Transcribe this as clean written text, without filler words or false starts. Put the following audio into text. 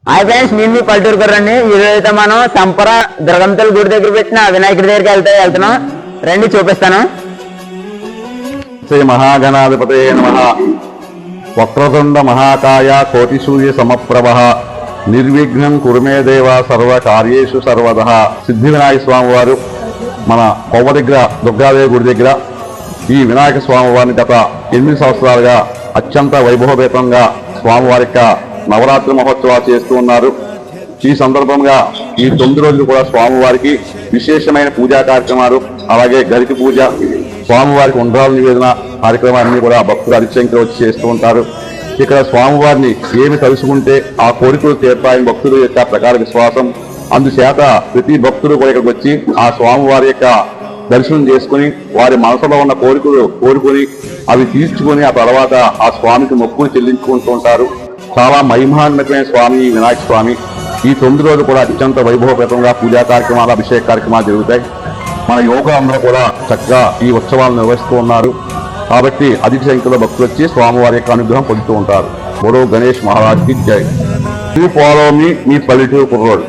Hi friends, నేను మీ పల్లెటూరు కుర్రండి. ఈరోజు అయితే మనం సంపర దుర్గంతల గుడి దగ్గర పెట్టిన వినాయకుడి దగ్గరికి వెళ్తున్నాం. రండి చూపిస్తాను. శ్రీ మహాగణాధిపతే నమః. వక్రతుండ మహాకాయ కోటి సూర్య సమప్రభ నిర్విఘ్నం కురుమే దేవ సర్వ కార్యేషు సర్వదః. సిద్ధి వినాయక స్వామి వారు మన కొవ్వ దగ్గర దుర్గాదేవి గుడి దగ్గర ఈ వినాయక స్వామి వారిని గత 8 సంవత్సరాలుగా అత్యంత వైభవపేతంగా స్వామివారి యొక్క నవరాత్రి మహోత్సవాలు చేస్తూ ఉన్నారు. ఈ సందర్భంగా ఈ 9 రోజులు కూడా స్వామివారికి విశేషమైన పూజా కార్యక్రమాలు, అలాగే గరికి పూజ, స్వామివారికి ఉండ్రాల నివేదన కార్యక్రమాన్ని కూడా భక్తులు అధికంగా వచ్చి చేస్తూ ఉంటారు. ఇక్కడ స్వామివారిని ఏమి తలుసుకుంటే ఆ కోరికలు తీర్తాయని భక్తుల యొక్క ప్రకార విశ్వాసం. అందుచేత ప్రతి భక్తులు కూడా ఇక్కడికి వచ్చి ఆ స్వామివారి యొక్క దర్శనం చేసుకుని వారి మనసులో ఉన్న కోరికలు కోరుకొని అవి తీర్చుకొని ఆ తర్వాత ఆ స్వామికి మొక్కులు చెల్లించుకుంటూ ఉంటారు. చాలా మహిమాన్వితమైన స్వామి వినాయక స్వామి. ఈ 9 రోజులు కూడా అత్యంత వైభవపేతంగా పూజా కార్యక్రమాలు, అభిషేక కార్యక్రమాలు జరుగుతాయి. మన యోగా అందరూ కూడా చక్కగా ఈ ఉత్సవాలను నిర్వహిస్తూ ఉన్నారు. కాబట్టి అధిక సంఖ్యలో భక్తులు వచ్చి స్వామివారి యొక్క అనుగ్రహం పొందుతూ ఉంటారు. బోలో గణేష్ మహారాజ్కి జై. యూ ఫాలో మీ పల్లెటూరు కుర్రోడ్.